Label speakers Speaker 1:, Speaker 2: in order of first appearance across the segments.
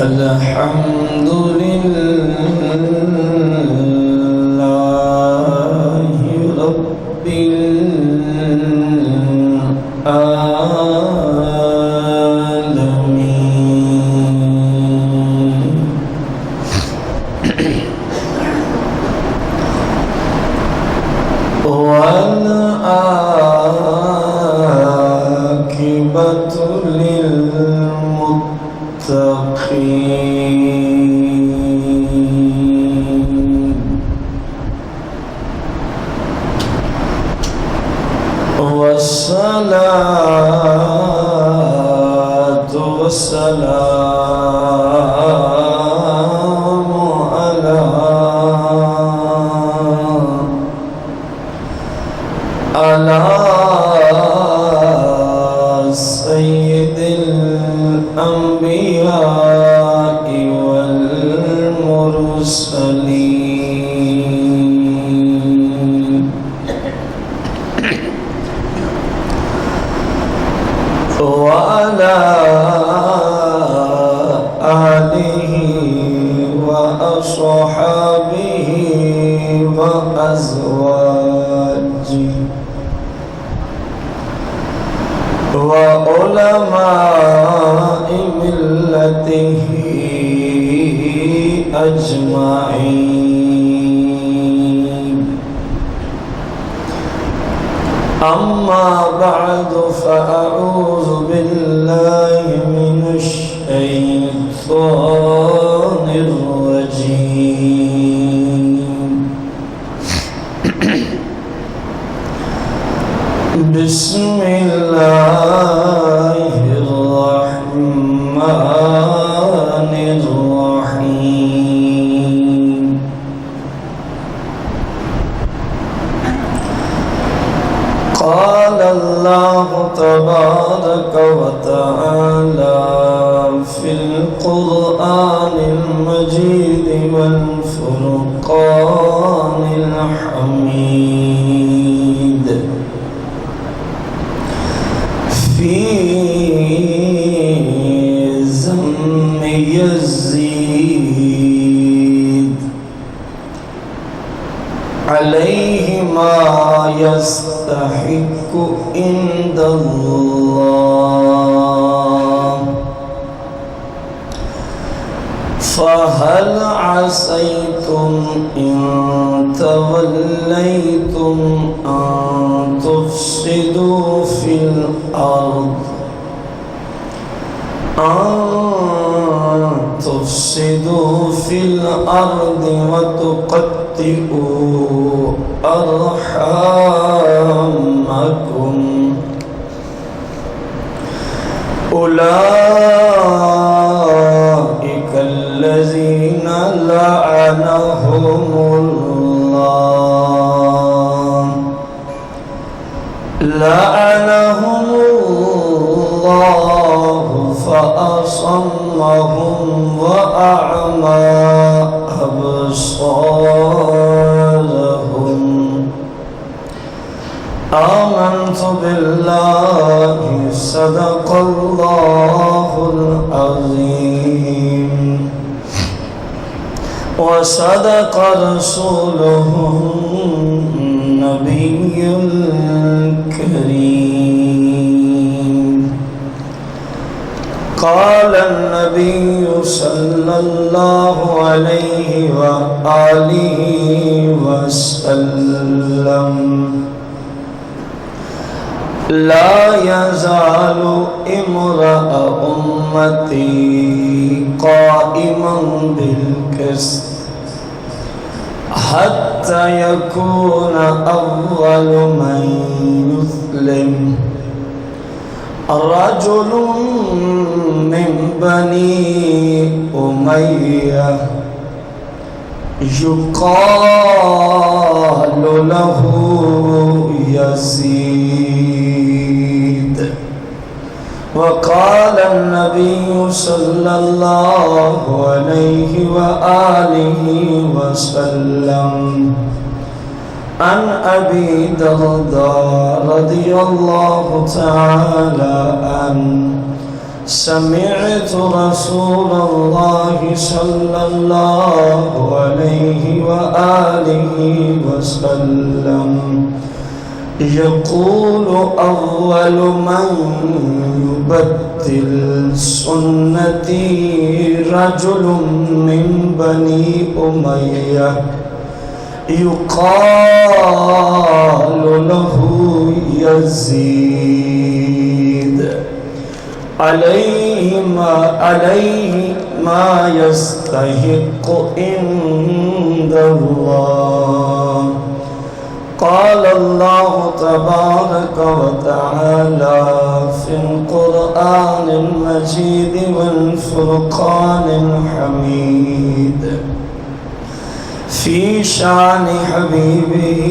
Speaker 1: الحمد لله رب العالمين والعاقبة للمتقين والصلاة والسلام على سيد الأنبياء والمرسلين وعلى آله وأصحابه وأزواجه وعلماء ملته أجمعين أما بعد فأعوذ بالله من الشيطان الرجيم بسم الله الرحمن الرحيم قال الله تبارك وتعالى في القرآن المجيد والفرقان الحميد في ذم يزيد عليه ما يستحق عند الله فهل عسيتم إن توليتم أن تفسدوا في الأرض وتقطعوا أرحامكم أولئك الذين لعنهم الله فأصمهم وأعمى أبصارهم آمنت بالله صدق الله العظيم وصدق رسوله النبي الكريم قال النبي صلى الله عليه وآله وسلم لا يزال امرأ أمتي قائما بالقسط حتى يكون أول من يسلم رجل من بني أمية يقال له يزيد وقال النبي صلى الله عليه وآله وسلم عن أبي الدرداء رضي الله تعالى عنه سمعت رسول الله صلى الله عليه وآله وسلم يقول أول من يبدل سنتي رجل من بني أمية يقال له يزيد عليه ما يستحق عند الله. قال الله تبارك وتعالى في القرآن المجيد والفرقان الحميد في شان حبيبه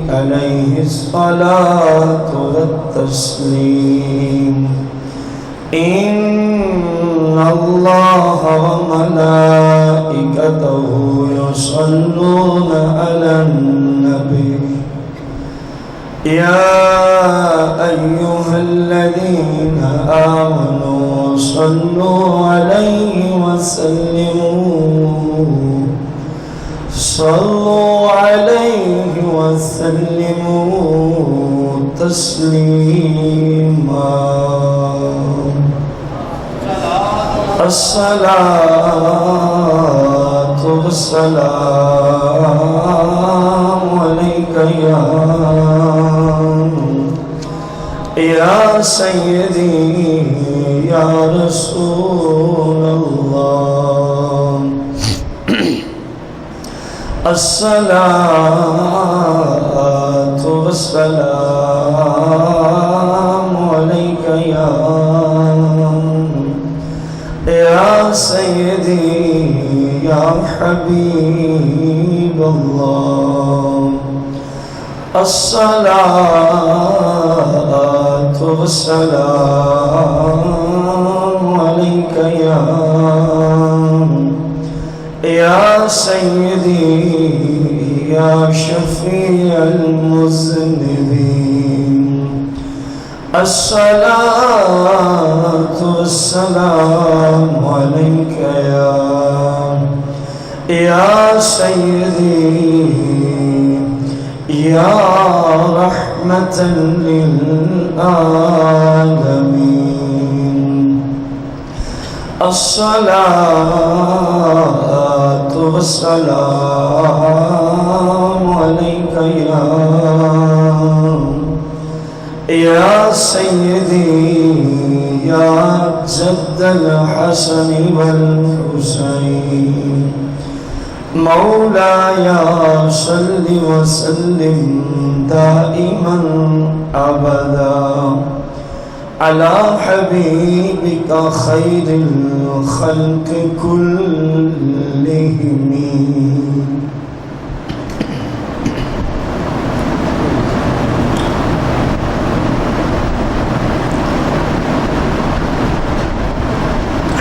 Speaker 1: عليه الصلاة والتسليم إن الله وملائكته يصلون على النبي يا أيها الذين آمنوا صلوا عليه وسلموا تسليما. الصلاة والسلام عليك يا سيدي يا رسول الله. الصلاة والسلام عليك يا سيدي يا حبيب الله. الصلاة والسلام عليك يا سيدي يا شفيع المذنبين. الصلاة والسلام عليك يا سيدي يا رحمة للعالمين. الصلاة والسلام عليك يا سيدي يا جد الحسن والحسين. مولاي صل وسلم دائما أبدا على حبيبك خير الخلق كلهم.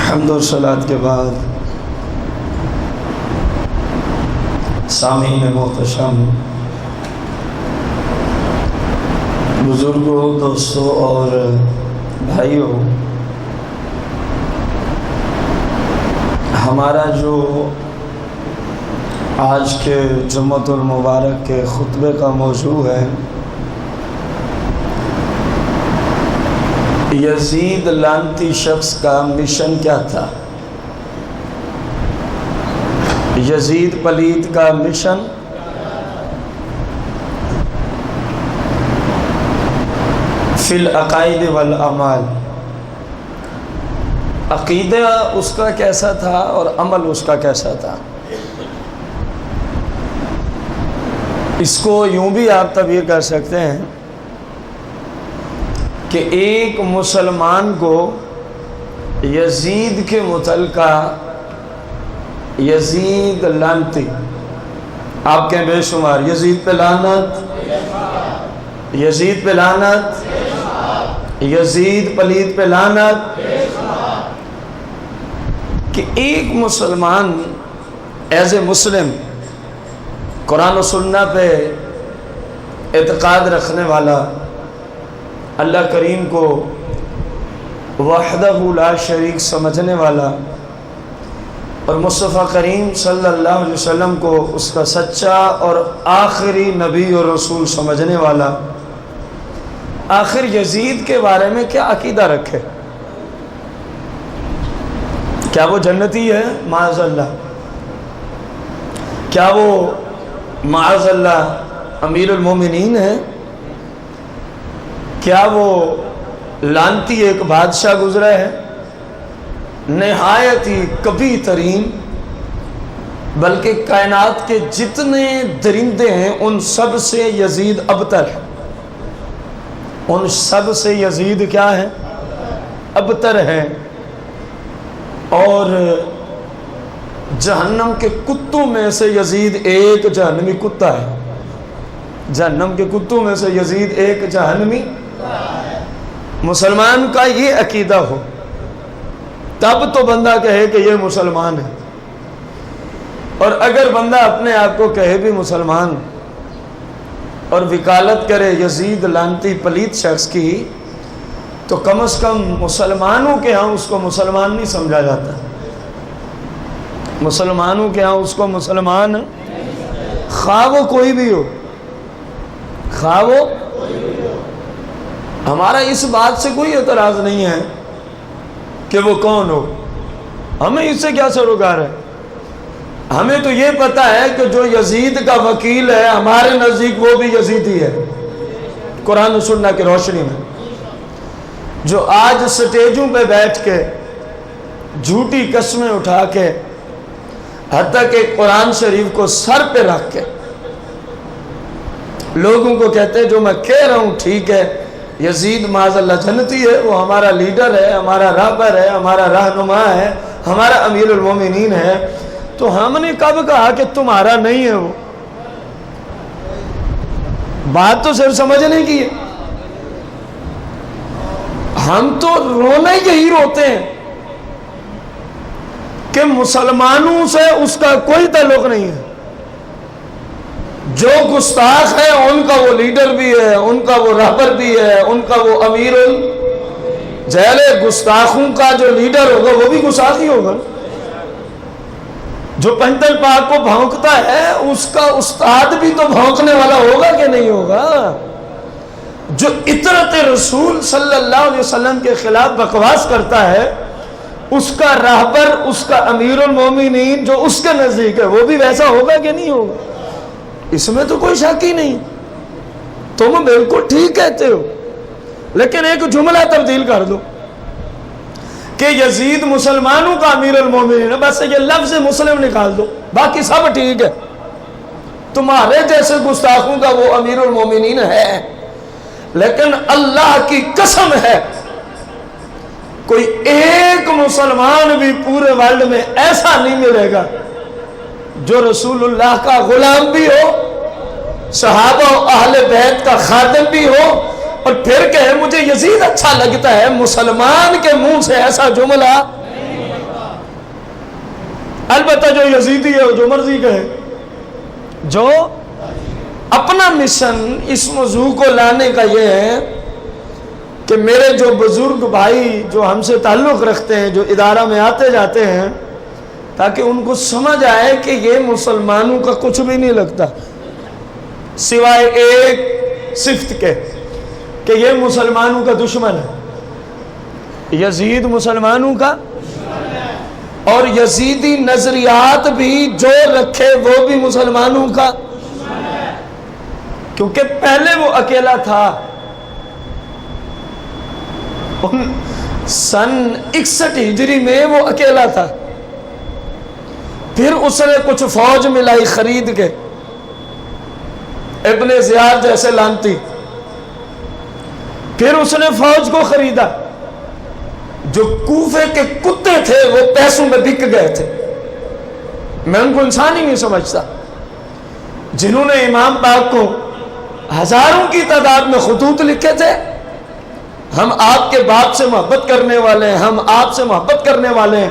Speaker 1: حمد و صلات کے بعد سامعین محتشم، بزرگوں، دوستوں اور بھائیوں، ہمارا جو آج کے جمعۃ المبارک کے خطبے کا موضوع ہے، یزید لعنتی شخص کا مشن کیا تھا؟ یزید پلید کا مشن فی العقائد والاعمال، عقیدہ اس کا کیسا تھا اور عمل اس کا کیسا تھا؟ اس کو یوں بھی آپ تعبیر کر سکتے ہیں کہ ایک مسلمان کو یزید کے متعلقہ یزید لعنتی، آپ کہیں بے شمار، یزید پہ لعنت، یزید پہ لعنت، یزید پلید پہ لعنت، کہ ایک مسلمان ایز اے مسلم قرآن و سنت پہ اعتقاد رکھنے والا، اللہ کریم کو وحدہ لا شریک سمجھنے والا، اور مصطفیٰ کریم صلی اللہ علیہ وسلم کو اس کا سچا اور آخری نبی اور رسول سمجھنے والا، آخر یزید کے بارے میں کیا عقیدہ رکھے؟ کیا وہ جنتی ہے معاذ اللہ؟ کیا وہ معاذ اللہ امیر المومنین ہے؟ کیا وہ لعنتی ایک بادشاہ گزرا ہے نہایت ہی کبھی ترین، بلکہ کائنات کے جتنے درندے ہیں ان سب سے یزید ابتر ہے، ان سب سے یزید کیا ہے؟ ابتر ہے، اور جہنم کے کتوں میں سے یزید ایک جہنمی کتا ہے، جہنم کے کتوں میں سے یزید ایک جہنمی۔ مسلمان کا یہ عقیدہ ہو تب تو بندہ کہے کہ یہ مسلمان ہے، اور اگر بندہ اپنے آپ کو کہے بھی مسلمان اور وکالت کرے یزید لعنتی پلیت شخص کی، تو کم از کم مسلمانوں کے ہاں اس کو مسلمان نہیں سمجھا جاتا، مسلمانوں کے ہاں اس کو مسلمان، خواہ وہ کوئی بھی ہو، خواہ وہ، ہمارا اس بات سے کوئی اعتراض نہیں ہے کہ وہ کون ہو، ہمیں اس سے کیا سروکار ہے؟ ہمیں تو یہ پتا ہے کہ جو یزید کا وکیل ہے ہمارے نزدیک وہ بھی یزیدی ہے، قرآن و سنت کی روشنی میں، جو آج سٹیجوں پہ بیٹھ کے جھوٹی قسمیں اٹھا کے حتیٰ کہ قرآن شریف کو سر پہ رکھ کے لوگوں کو کہتے ہیں جو میں کہہ رہا ہوں ٹھیک ہے، یزید معاذ اللہ جنتی ہے، وہ ہمارا لیڈر ہے، ہمارا رہبر ہے، ہمارا رہنما ہے، ہمارا امیر المومنین ہے، تو ہم نے کب کہا کہ تمہارا نہیں ہے؟ وہ بات تو صرف سمجھنے کی ہے، ہم تو رونا یہی روتے ہیں کہ مسلمانوں سے اس کا کوئی تعلق نہیں ہے، جو گستاخ ہے ان کا وہ لیڈر بھی ہے، ان کا وہ رہبر بھی ہے، ان کا وہ امیر الجیل، گستاخوں کا جو لیڈر ہوگا وہ بھی گستاخ ہی ہوگا، جو پنتل پاک کو بھونکتا ہے اس کا استاد بھی تو بھونکنے والا ہوگا کہ نہیں ہوگا، جو اطرت رسول صلی اللہ علیہ وسلم کے خلاف بکواس کرتا ہے اس کا رہبر، اس کا امیر المومنین جو اس کے نزدیک ہے وہ بھی ویسا ہوگا کہ نہیں ہوگا، اس میں تو کوئی شک ہی نہیں، تم بالکل ٹھیک کہتے ہو، لیکن ایک جملہ تبدیل کر دو کہ یزید مسلمانوں کا امیر المومنین ہے، بس یہ لفظ مسلم نکال دو، باقی سب ٹھیک ہے، تمہارے جیسے گستاخوں کا وہ امیر المومنین ہے، لیکن اللہ کی قسم ہے کوئی ایک مسلمان بھی پورے ورلڈ میں ایسا نہیں ملے گا جو رسول اللہ کا غلام بھی ہو، صحابہ و اہل بیت کا خادم بھی ہو، اور پھر کہے مجھے یزید اچھا لگتا ہے، مسلمان کے منہ سے ایسا جملہ، البتہ جو یزیدی ہے وہ جو مرضی کہے، جو اپنا مشن اس موضوع کو لانے کا یہ ہے کہ میرے جو بزرگ بھائی جو ہم سے تعلق رکھتے ہیں، جو ادارہ میں آتے جاتے ہیں، تاکہ ان کو سمجھ آئے کہ یہ مسلمانوں کا کچھ بھی نہیں لگتا سوائے ایک صفت کے کہ یہ مسلمانوں کا دشمن ہے، یزید مسلمانوں کا، اور یزیدی نظریات بھی جو رکھے وہ بھی مسلمانوں کا، کیونکہ پہلے وہ اکیلا تھا، سن 61 ہجری میں وہ اکیلا تھا، پھر اس نے کچھ فوج ملائی خرید کے، ابن زیاد جیسے لانتی، پھر اس نے فوج کو خریدا، جو کوفے کے کتے تھے وہ پیسوں میں بک گئے تھے، میں ان کو انسان ہی نہیں سمجھتا، جنہوں نے امام پاک کو ہزاروں کی تعداد میں خطوط لکھے تھے، ہم آپ کے باپ سے محبت کرنے والے ہیں، ہم آپ سے محبت کرنے والے ہیں،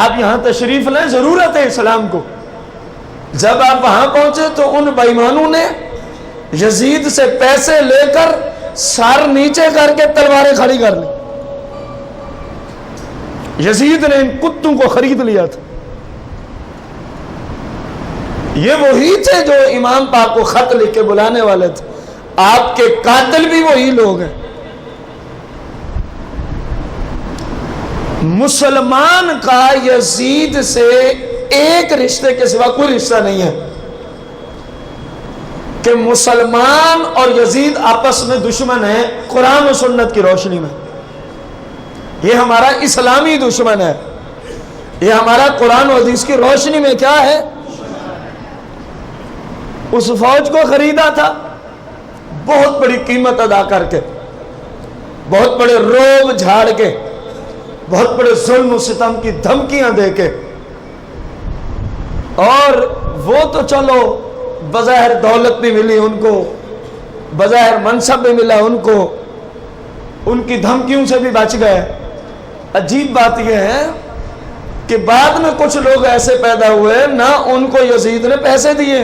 Speaker 1: آپ یہاں تشریف لیں، ضرورت ہے اسلام کو۔ جب آپ وہاں پہنچے تو ان بے ایمانوں نے یزید سے پیسے لے کر سر نیچے کر کے تلواریں کھڑی کر لی۔ یزید نے ان کتوں کو خرید لیا تھا۔ یہ وہی تھے جو امام پاک کو خط لکھ کے بلانے والے تھے، آپ کے قاتل بھی وہی لوگ ہیں۔ مسلمان کا یزید سے ایک رشتے کے سوا کوئی رشتہ نہیں ہے کہ مسلمان اور یزید آپس میں دشمن ہیں قرآن و سنت کی روشنی میں۔ یہ ہمارا اسلامی دشمن ہے، یہ ہمارا قرآن و حدیث کی روشنی میں کیا ہے؟ اس فوج کو خریدا تھا بہت بڑی قیمت ادا کر کے، بہت بڑے روب جھاڑ کے، بہت بڑے ظلم و ستم کی دھمکیاں دے کے، اور وہ تو چلو بظاہر دولت بھی ملی ان کو، بظاہر منصب بھی ملا ان کو، ان کی دھمکیوں سے بھی بچ گئے۔ عجیب بات یہ ہے کہ بعد میں کچھ لوگ ایسے پیدا ہوئے، نہ ان کو یزید نے پیسے دیے،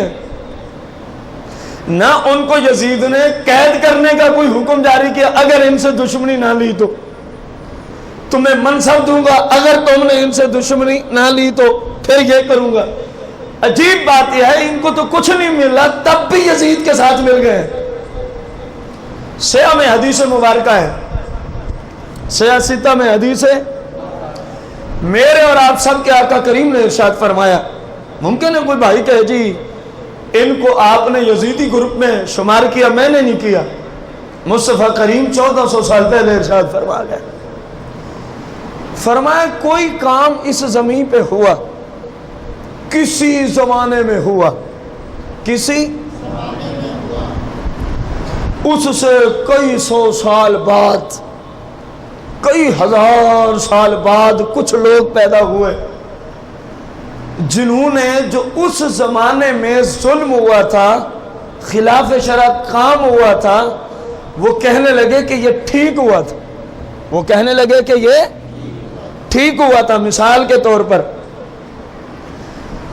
Speaker 1: نہ ان کو یزید نے قید کرنے کا کوئی حکم جاری کیا، اگر ان سے دشمنی نہ لی تو تمہیں منصب دوں گا، اگر تم نے ان سے دشمنی نہ لی تو پھر یہ کروں گا۔ عجیب بات یہ ہے ان کو تو کچھ نہیں ملا، تب بھی یزید کے ساتھ مل گئے۔ سیاہ میں حدیث مبارکہ ہے، سیاستہ میں حدیث ہے، میرے اور آپ سب کے آقا کریم نے ارشاد فرمایا، ممکن ہے کوئی بھائی کہے جی ان کو آپ نے یزیدی گروپ میں شمار کیا، میں نے نہیں کیا۔ مصطفیٰ کریم 1400 سال پہلے ارشاد فرما گئے، فرمایا کوئی کام اس زمین پہ ہوا، کسی زمانے میں ہوا، کسی اس سے کئی سو سال بعد، کئی ہزار سال بعد کچھ لوگ پیدا ہوئے جنہوں نے جو اس زمانے میں ظلم ہوا تھا، خلاف شرع کام ہوا تھا، وہ کہنے لگے کہ یہ ٹھیک ہوا تھا، وہ کہنے لگے کہ یہ ٹھیک ہوا تھا۔ مثال کے طور پر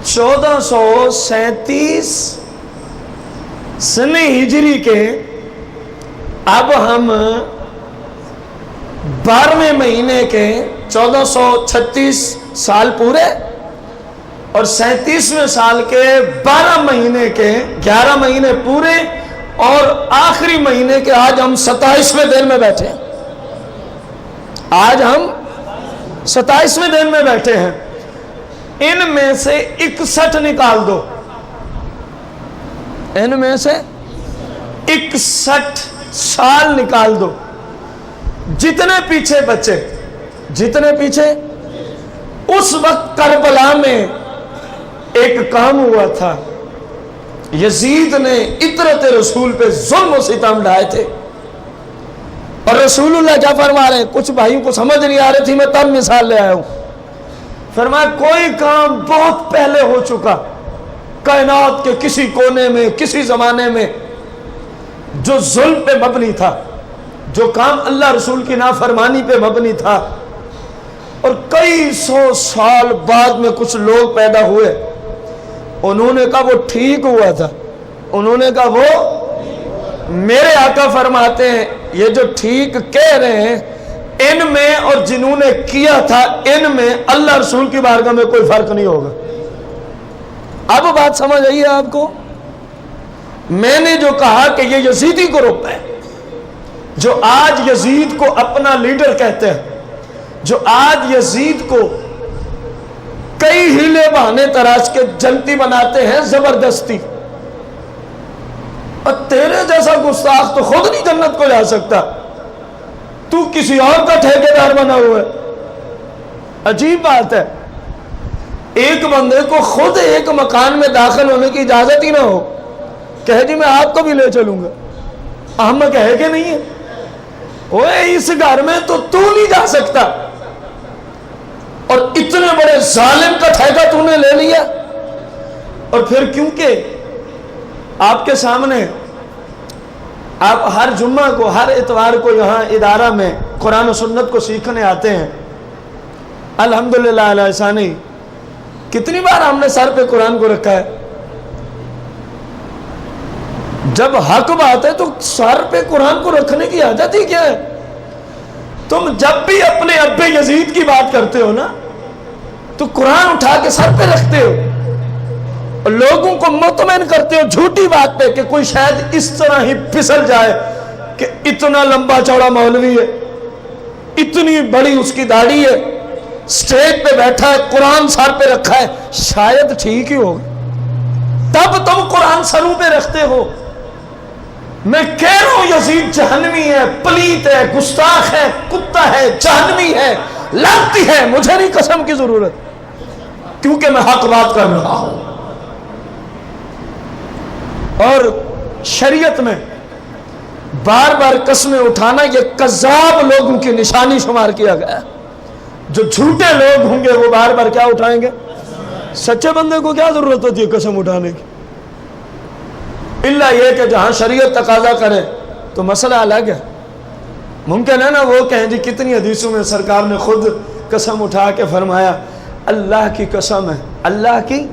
Speaker 1: 1437 سن ہجری کے اب ہم 12ویں مہینے کے 1436 سال پورے اور 37ویں سال کے 12 مہینے کے 11 مہینے پورے اور آخری مہینے کے آج ہم 27ویں دن میں بیٹھے ہیں، آج ہم 27ویں دن میں بیٹھے ہیں۔ ان میں سے 61 نکال دو، ان میں سے 61 سال نکال دو، جتنے پیچھے بچے، جتنے پیچھے، اس وقت کربلا میں ایک کام ہوا تھا، یزید نے عطرت رسول پہ ظلم و ستم ڈھائے تھے، اور رسول اللہ کیا فرما رہے ہیں؟ کچھ بھائیوں کو سمجھ نہیں آ رہی تھی، میں تب مثال لے آیا ہوں۔ فرمایا کوئی کام بہت پہلے ہو چکا، کائنات کے کسی کونے میں، کسی زمانے میں، جو ظلم پہ مبنی تھا، جو کام اللہ رسول کی نافرمانی پہ مبنی تھا، اور کئی سو سال بعد میں کچھ لوگ پیدا ہوئے، انہوں نے کہا وہ ٹھیک ہوا تھا، انہوں نے کہا وہ، میرے آقا فرماتے ہیں یہ جو ٹھیک کہہ رہے ہیں، ان میں اور جنہوں نے کیا تھا ان میں اللہ رسول کی بارگاہ میں کوئی فرق نہیں ہوگا۔ اب بات سمجھ آئی ہے آپ کو؟ میں نے جو کہا کہ یہ یزیدی گروپ ہے جو آج یزید کو اپنا لیڈر کہتے ہیں، جو آج یزید کو کئی ہیلے بہانے تراش کے جنتی بناتے ہیں زبردستی، اور تیرے جیسا گستاخ تو خود نہیں جنت کو جا سکتا، تو کسی اور کا ٹھیکیدار بنا ہوا ہے۔ عجیب بات ہے، ایک بندے کو خود ایک مکان میں داخل ہونے کی اجازت ہی نہ ہو، کہے جی میں آپ کو بھی لے چلوں گا، احمق ہے کہ نہیں ہے؟ اوے اس گھر میں تو نہیں جا سکتا، اور اتنے بڑے ظالم کا ٹھیکہ تو نے لے لیا، اور پھر کیونکہ آپ کے سامنے آپ ہر جمعہ کو، ہر اتوار کو یہاں ادارہ میں قرآن و سنت کو سیکھنے آتے ہیں، الحمدللہ علی احسانی۔ کتنی بار ہم نے سر پہ قرآن کو رکھا ہے؟ جب حق بات ہے تو سر پہ قرآن کو رکھنے کی عادت ہی کیا ہے؟ تم جب بھی اپنے ابے یزید کی بات کرتے ہو نا تو قرآن اٹھا کے سر پہ رکھتے ہو اور لوگوں کو مطمئن کرتے ہو جھوٹی بات پہ کہ کوئی شاید اس طرح ہی پھسل جائے کہ اتنا لمبا چوڑا مولوی ہے، اتنی بڑی اس کی داڑھی ہے، سٹیج پہ بیٹھا ہے، قرآن سر پہ رکھا ہے، شاید ٹھیک ہی ہوگا، تب تم قرآن سروں پہ رکھتے ہو۔ میں کہہ رہا ہوں یزید جہنمی ہے، پلیت ہے، گستاخ ہے، کتا ہے، جہنمی ہے، لگتی ہے، مجھے نہیں قسم کی ضرورت، کیونکہ میں حق بات کر رہا ہوں۔ اور شریعت میں بار بار قسمیں اٹھانا یہ کذاب لوگوں کی نشانی شمار کیا گیا ہے۔ جو جھوٹے لوگ ہوں گے وہ بار بار کیا اٹھائیں گے؟ سچے بندے کو کیا ضرورت ہوتی ہے قسم اٹھانے کی؟ اللہ یہ کہ جہاں شریعت تقاضا کرے تو مسئلہ الگ ہے۔ ممکن ہے نا وہ کہیں جی کتنی حدیثوں میں سرکار نے خود قسم اٹھا کے فرمایا اللہ کی قسم ہے، اللہ کی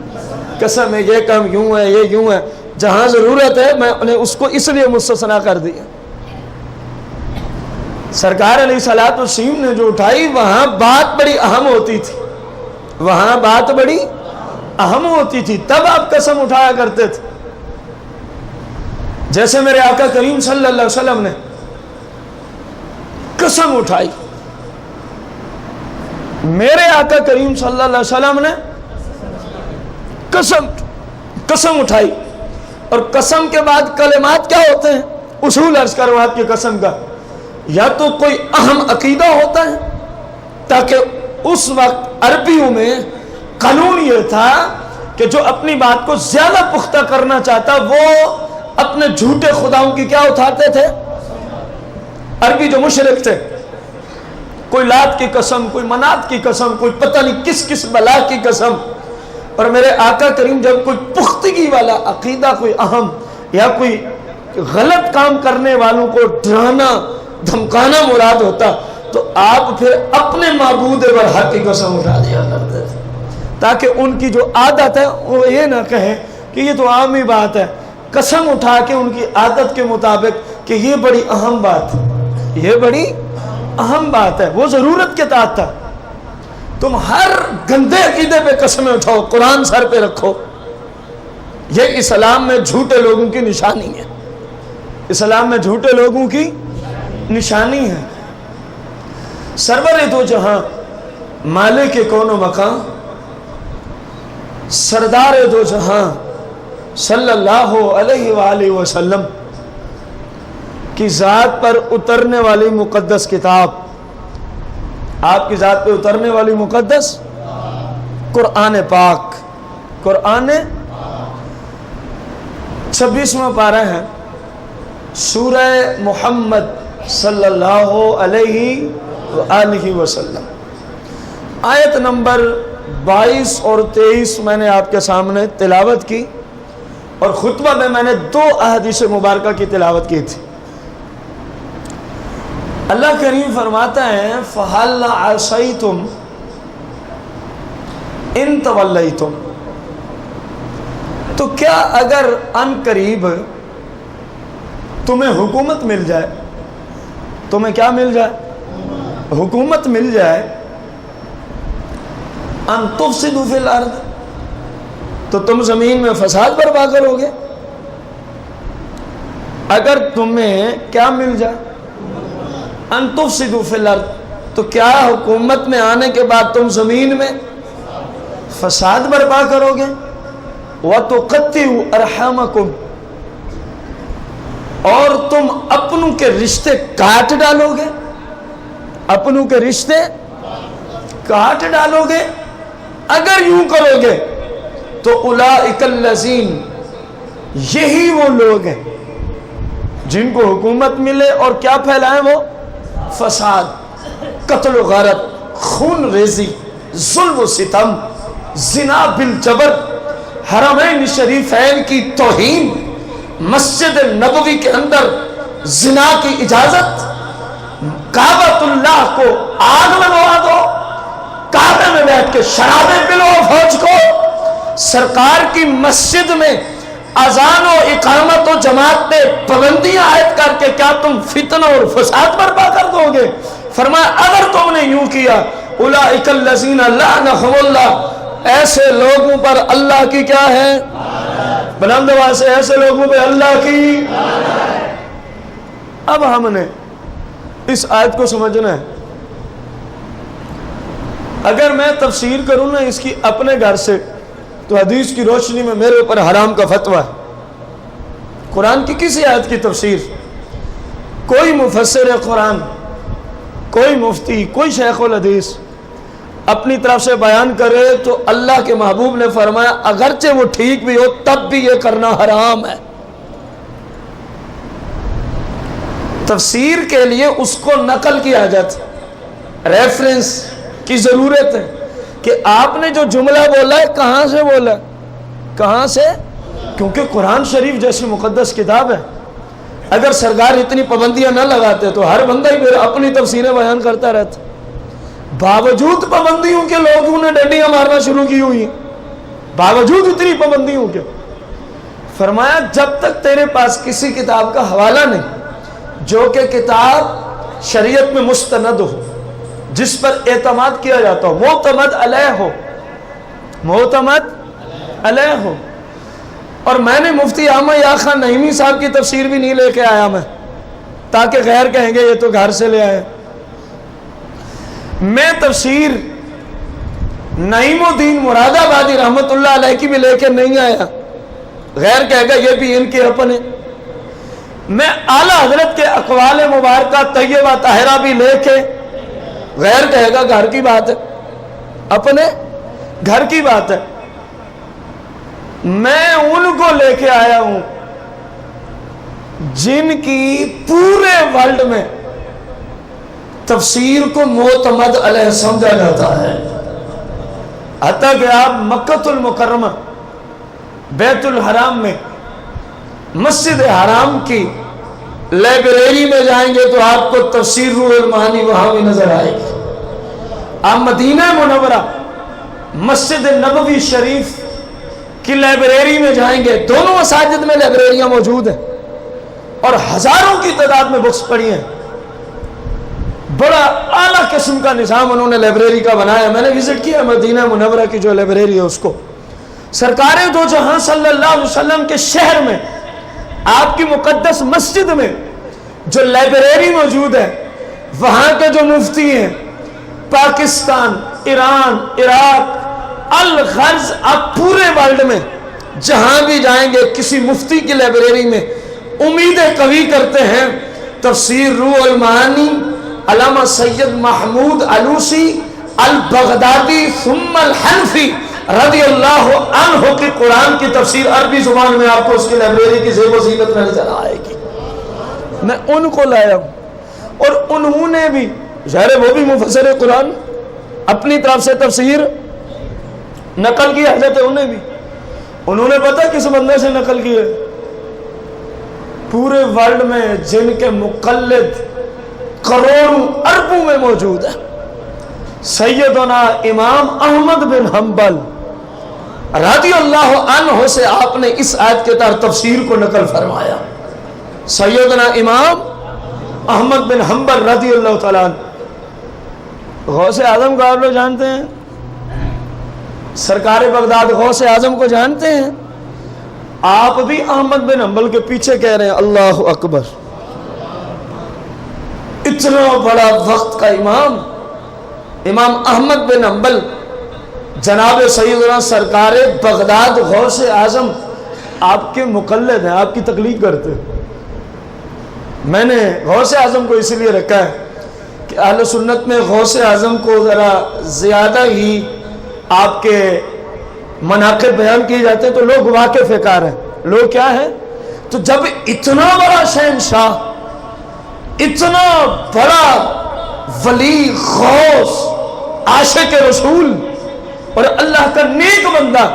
Speaker 1: قسم ہے، یہ کام یوں ہے، یہ یوں ہے۔ جہاں ضرورت ہے میں نے اس کو اس لیے مستثنا کر دیا۔ سرکار علیہ الصلوۃ والسلام نے جو اٹھائی وہاں بات بڑی اہم ہوتی تھی، وہاں بات بڑی اہم ہوتی تھی، تب آپ قسم اٹھایا کرتے تھے۔ جیسے میرے آقا کریم صلی اللہ علیہ وسلم نے قسم اٹھائی، میرے آقا کریم صلی اللہ علیہ وسلم نے قسم اٹھائی، اور قسم کے بعد کلمات کیا ہوتے ہیں؟ اصول عرض کرو آپ کی قسم کا، یا تو کوئی اہم عقیدہ ہوتا ہے، تاکہ اس وقت عربیوں میں قانون یہ تھا کہ جو اپنی بات کو زیادہ پختہ کرنا چاہتا وہ اپنے جھوٹے خداؤں کی کیا اٹھاتے تھے؟ عربی جو مشرک تھے، کوئی لات کی قسم، کوئی منات کی قسم، کوئی پتہ نہیں کس کس بلا کی قسم۔ اور میرے آقا کریم جب کوئی پختگی والا عقیدہ، کوئی اہم یا کوئی غلط کام کرنے والوں کو ڈرانا دھمکانا مراد ہوتا تو آپ پھر اپنے معبود برحق کی قسم اٹھا دیا کرتے تھے، تاکہ ان کی جو عادت ہے وہ یہ نہ کہیں کہ یہ تو عام ہی بات ہے، قسم اٹھا کے ان کی عادت کے مطابق کہ یہ بڑی اہم بات ہے، یہ بڑی اہم بات ہے، وہ ضرورت کے تحت تھا۔ تم ہر گندے عقیدے پہ قسمیں اٹھاؤ، قرآن سر پہ رکھو، یہ اسلام میں جھوٹے لوگوں کی نشانی ہے، اسلام میں جھوٹے لوگوں کی نشانی ہے۔ سرور دو جہاں، مالک کون و مکان، سردار دو جہاں صلی اللہ علیہ وآلہ وسلم کی ذات پر اترنے والی مقدس کتاب، آپ کی ذات پہ اترنے والی مقدس قرآن پاک، قرآن 26واں پارہ ہے، سورہ محمد صلی اللہ علیہ وآلہ وسلم، آیت نمبر 22 اور 23 میں نے آپ کے سامنے تلاوت کی، اور خطبہ میں نے 2 احادیث مبارکہ کی تلاوت کی تھی۔ اللہ کریم فرماتا ہے فَهَلْ عَصَيْتُمْ إِن تَوَلَّيْتُمْ، تو کیا اگر ان قریب تمہیں حکومت مل جائے، تمہیں کیا مل جائے؟ حکومت مل جائے، ان تفسدوا فی الارض، تو تم زمین میں فساد برپا کرو گے۔ اگر تمہیں کیا مل جائے؟ ان تفسدوا فی الارض، تو کیا حکومت میں آنے کے بعد تم زمین میں فساد برپا کرو گے؟ وَتُقَطِّعُوا أَرْحَامَكُمْ، اور تم اپنوں کے رشتے کاٹ ڈالو گے، اپنوں کے رشتے کاٹ ڈالو گے۔ اگر یوں کرو گے تو اولئک الذین، یہی وہ لوگ ہیں جن کو حکومت ملے اور کیا پھیلائیں؟ وہ فساد، قتل و غارت، خون ریزی، ظلم و ستم، زنا بالجبر، حرمین شریفین کی توہین، مسجد نبوی کے اندر زنا کی اجازت، کعبۃ اللہ کو آگ لگوا دو، کعبے میں بیٹھ کے شرابیں پلو فوج کو، سرکار کی مسجد میں اذان و اقامت و جماعت پہ پابندیاں عائد کر کے کیا تم فتنہ اور فساد برپا کر دو گے؟ فرمایا اگر تم نے یوں کیا، اولئک الذین لعنہم اللہ، ایسے لوگوں پر اللہ کی کیا ہے؟ بلند آواز سے، ایسے لوگوں پہ اللہ کی۔ اب ہم نے اس آیت کو سمجھنا ہے۔ اگر میں تفسیر کروں نا اس کی اپنے گھر سے، تو حدیث کی روشنی میں میرے اوپر حرام کا فتویٰ ہے۔ قرآن کی کسی آیت کی تفسیر کوئی مفسر قرآن، کوئی مفتی، کوئی شیخ الحدیث اپنی طرف سے بیان کرے تو اللہ کے محبوب نے فرمایا اگرچہ وہ ٹھیک بھی ہو تب بھی یہ کرنا حرام ہے۔ تفسیر کے لیے اس کو نقل کی حاجت، ریفرنس کی ضرورت ہے کہ آپ نے جو جملہ بولا ہے کہاں سے بولا ہے، کہاں سے؟ کیونکہ قرآن شریف جیسی مقدس کتاب ہے۔ اگر سرکار اتنی پابندیاں نہ لگاتے تو ہر بندہ ہی پھر اپنی تفسیریں بیان کرتا رہتا۔ باوجود پابندیوں کے لوگوں نے ڈنڈیاں مارنا شروع کی ہوئی ہیں، باوجود اتنی پابندیوں کے۔ فرمایا جب تک تیرے پاس کسی کتاب کا حوالہ نہیں جو کہ کتاب شریعت میں مستند ہو، جس پر اعتماد کیا جاتا ہو، معتمد علیہ ہو، معتمد علیہ ہو۔ اور میں نے مفتی احمد یا خان نعیمی صاحب کی تفسیر بھی نہیں لے کے آیا میں، تاکہ غیر کہیں گے یہ تو گھر سے لے آئے۔ میں تفسیر نعیم الدین مراد آبادی رحمت اللہ علیہ کی بھی لے کے نہیں آیا، غیر کہے گا یہ بھی ان کے اپنے۔ میں اعلیٰ حضرت کے اقوال مبارکہ طیبہ طاہرہ بھی لے کے، غیر کہے گا گھر کی بات ہے، اپنے گھر کی بات ہے۔ میں ان کو لے کے آیا ہوں جن کی پورے ورلڈ میں تفسیر کو معتمد علیہ سمجھا جاتا ہے، حتیٰ کہ آپ مکہ المکرمہ بیت الحرام میں مسجد حرام کی لائبریری میں جائیں گے تو آپ کو تفسیر روح المعانی وہاں بھی نظر آئے گی۔ آپ مدینہ منورہ مسجد نبوی شریف کی لائبریری میں جائیں گے، دونوں مساجد میں لائبریریاں موجود ہیں اور ہزاروں کی تعداد میں بکس پڑھی ہیں۔ بڑا اعلیٰ قسم کا نظام انہوں نے لائبریری کا بنایا۔ میں نے وزٹ کیا مدینہ منورہ کی جو لائبریری ہے اس کو۔ سرکار دو جہاں صلی اللہ علیہ وسلم کے شہر میں آپ کی مقدس مسجد میں جو لائبریری موجود ہے، وہاں کے جو مفتی ہیں پاکستان، ایران، عراق، الغرض، آپ پورے ورلڈ میں جہاں بھی جائیں گے کسی مفتی کی لائبریری میں امیدیں قوی کرتے ہیں تفسیر روح المعانی علامہ سید محمود علوسی البغدادی ثم الحنفی رضی اللہ عنہ کی قرآن کی تفسیر عربی زبان میں آپ کو اس کی لائبریری کی زیب و زینت میں نظر آئے گی۔ میں ان کو لایا ہوں اور انہوں نے بھی، ظاہر وہ بھی مفسر قرآن، اپنی طرف سے تفسیر نقل کی حضرت انہیں بھی، انہوں نے پتہ کس بندے سے نقل کی ہے؟ پورے ورلڈ میں جن کے مقلد کروڑوں اربوں میں موجود ہے، سیدنا امام احمد بن حنبل رضی اللہ عنہ سے آپ نے اس آیت کے تحت تفسیر کو نقل فرمایا۔ سیدنا امام احمد بن حنبل رضی اللہ تعالیٰ عنہ، غوث اعظم کو آپ لوگ جانتے ہیں، سرکار بغداد غوث اعظم کو جانتے ہیں، آپ بھی احمد بن حنبل کے پیچھے کہہ رہے ہیں اللہ اکبر۔ اتنا بڑا وقت کا امام احمد بن حنبل جناب سیدنا سرکار بغداد غوث اعظم آپ کے مقلد ہیں، آپ کی تقلید کرتے ہیں۔ میں نے غوث اعظم کو اس لیے رکھا ہے کہ اہل سنت میں غوث اعظم کو ذرا زیادہ ہی آپ کے مناقب بیان کیے جاتے ہیں تو لوگ واقف کار ہیں، لوگ کیا ہیں؟ تو جب اتنا بڑا شہنشاہ، اتنا بڑا ولی، غوث، عاشق رسول اور اللہ کا نیک بندہ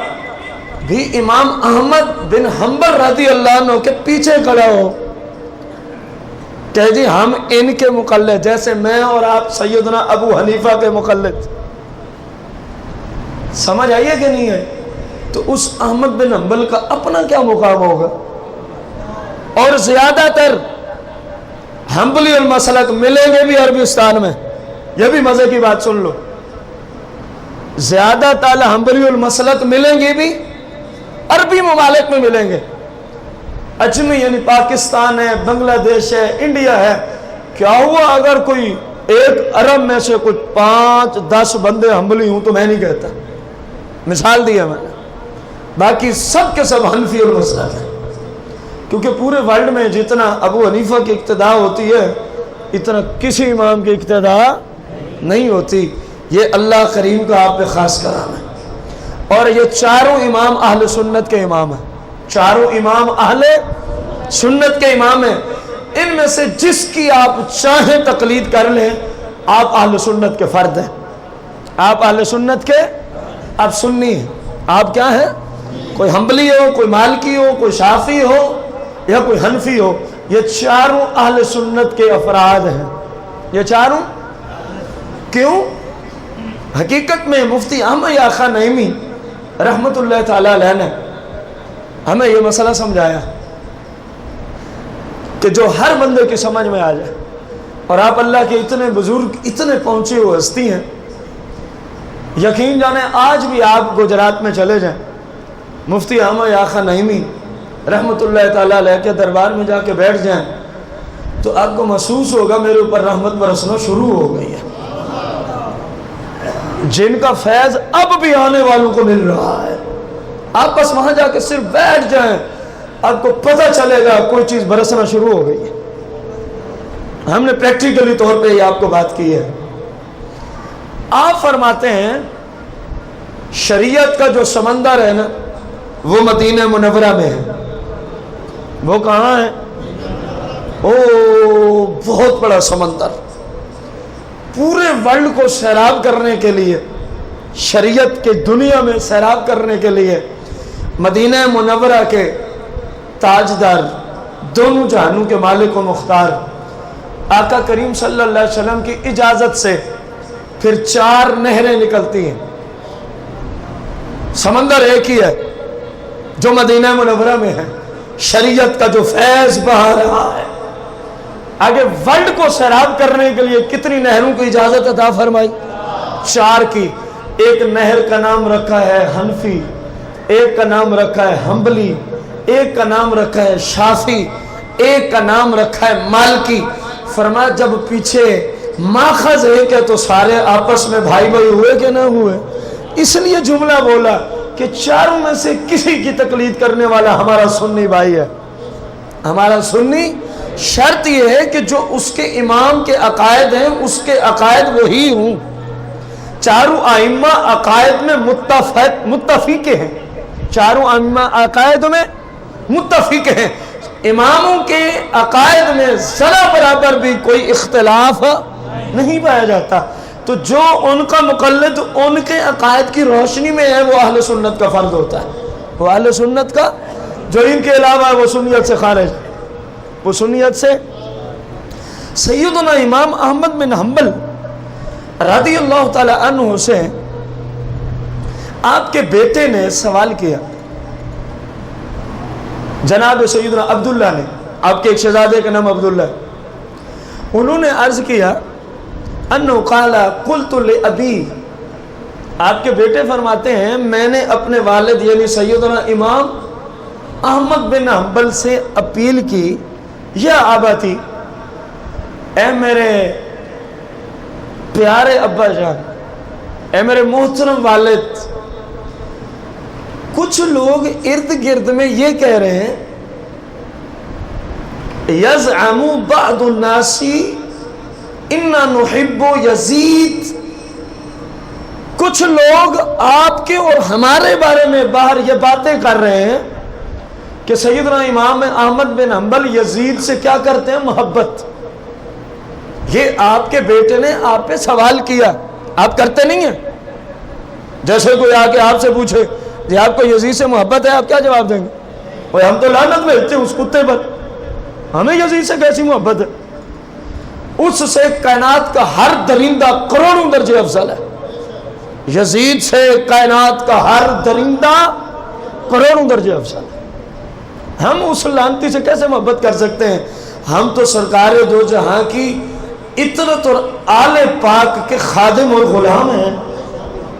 Speaker 1: بھی امام احمد بن حنبل رضی اللہ عنہ کے پیچھے کھڑا ہو، کہ جی ہم ان کے مقلد، جیسے میں اور آپ سیدنا ابو حنیفہ کے مقلد. سمجھ آئیے کہ نہیں ہے؟ تو اس احمد بن حنبل کا اپنا کیا مقام ہوگا. اور زیادہ تر حنبلی المسلک ملیں گے بھی عربستان میں. یہ بھی مزے کی بات سن لو، زیادہ تر حنبلی المسلک ملیں گے بھی عربی ممالک میں ملیں گے. اجمی یعنی پاکستان ہے، بنگلہ دیش ہے، انڈیا ہے. کیا ہوا اگر کوئی ایک عرب میں سے کچھ 5-10 بندے حنبلی ہوں تو میں نہیں کہتا، مثال دی ہے میں نے. باقی سب کے سب حنفی المسلک ہیں، کیونکہ پورے ورلڈ میں جتنا ابو حنیفہ کی اقتداء ہوتی ہے اتنا کسی امام کی اقتداء نہیں ہوتی. یہ اللہ کریم کا آپ پہ خاص کرام ہے. اور یہ چاروں امام اہل سنت کے امام ہیں، چاروں امام اہل سنت کے امام ہیں. ان میں سے جس کی آپ چاہیں تقلید کر لیں، آپ اہل سنت کے فرد ہیں. آپ اہل سنت کے، آپ سنی ہیں. آپ کیا ہیں؟ کوئی حنبلی ہو، کوئی مالکی ہو، کوئی شافعی ہو یا کوئی حنفی ہو، یہ چاروں اہل سنت کے افراد ہیں. یہ چاروں کیوں؟ حقیقت میں مفتی احمد یار خان نعیمی رحمت اللہ تعالی علیہ نے ہمیں یہ مسئلہ سمجھایا کہ جو ہر بندے کی سمجھ میں آ جائے. اور آپ اللہ کے اتنے بزرگ، اتنے پہنچے ہوئے ہستی ہیں. یقین جانیں آج بھی آپ گجرات میں چلے جائیں، مفتی احمد یار خان نعیمی رحمت اللہ تعالی علیہ کے دربار میں جا کے بیٹھ جائیں تو آپ کو محسوس ہوگا میرے اوپر رحمت برسنا شروع ہو گئی ہے. جن کا فیض اب بھی آنے والوں کو مل رہا ہے. آپ بس وہاں جا کے صرف بیٹھ جائیں، آپ کو پتہ چلے گا کوئی چیز برسنا شروع ہو گئی ہے. ہم نے پریکٹیکلی طور پہ یہ آپ کو بات کی ہے. آپ فرماتے ہیں شریعت کا جو سمندر ہے نا وہ مدینہ منورہ میں ہے. وہ کہاں ہے؟ او بہت بڑا سمندر. پورے ورلڈ کو سیراب کرنے کے لیے، شریعت کے دنیا میں سیراب کرنے کے لیے مدینہ منورہ کے تاجدار، دونوں جہانوں کے مالک و مختار آقا کریم صلی اللہ علیہ وسلم کی اجازت سے پھر 4 نہریں نکلتی ہیں. سمندر ایک ہی ہے جو مدینہ منورہ میں ہے. شریعت کا جو فیض بہا رہا ہے، آگے ورلڈ کو سیراب کرنے کے لیے کتنی نہروں کی اجازت عطا فرمائی؟ 4 کی. ایک نہر کا نام رکھا ہے حنفی، ایک کا نام رکھا ہے حنبلی، ایک کا نام رکھا ہے شافعی، ایک کا نام رکھا ہے مالکی. فرمایا جب پیچھے ماخذ ایک ہے تو سارے آپس میں بھائی بھائی ہوئے کہ نہ ہوئے. اس لیے جملہ بولا کہ 4 میں سے کسی کی تقلید کرنے والا ہمارا سنی بھائی ہے. ہمارا سنی. شرط یہ ہے کہ جو اس کے امام کے عقائد ہیں اس کے عقائد وہی ہوں. 4 ائمہ عقائد میں متفق ہیں. 4 ائمہ عقائد میں متفق ہیں. اماموں کے عقائد میں ذرا برابر بھی کوئی اختلاف نہیں پایا جاتا. تو جو ان کا مقلد ان کے عقائد کی روشنی میں ہے وہ اہل سنت کا فرد ہوتا ہے. وہ اہل سنت کا، جو ان کے علاوہ ہے وہ سنیت سے خارج، وہ سنیت سے. سیدنا امام احمد بن حنبل رضی اللہ تعالی عنہ سے آپ کے بیٹے نے سوال کیا. جناب سیدنا عبداللہ نے، آپ کے ایک شہزادے کا نام عبداللہ، انہوں نے عرض کیا انہو قال قلت لابی، آپ کے بیٹے فرماتے ہیں میں نے اپنے والد یعنی سیدنا امام احمد بن حنبل سے اپیل کی، یا آباتی، اے میرے پیارے ابا جان، اے میرے محترم والد، کچھ لوگ ارد گرد میں یہ کہہ رہے ہیں یزعم بعض الناس انا نحب یزید، کچھ لوگ آپ کے اور ہمارے بارے میں باہر یہ باتیں کر رہے ہیں کہ سیدنا امام احمد بن حنبل یزید سے کیا کرتے ہیں؟ محبت. یہ آپ کے بیٹے نے آپ پہ سوال کیا، آپ کرتے نہیں ہیں؟ جیسے کوئی آ کے آپ سے پوچھے جی آپ کو یزید سے محبت ہے، آپ کیا جواب دیں گے؟ ہم تو لعنت بھیجتے ہیں اس کتے پر، ہمیں یزید سے کیسی محبت ہے؟ اس سے کائنات کا ہر درندہ کروڑوں درجے افضل ہے. یزید سے کائنات کا ہر درندہ کروڑوں درجے افضل ہے. ہم اس لعنتی سے کیسے محبت کر سکتے ہیں؟ ہم تو سرکار دو جہاں کی اطرت اور آل پاک کے خادم اور غلام ہیں.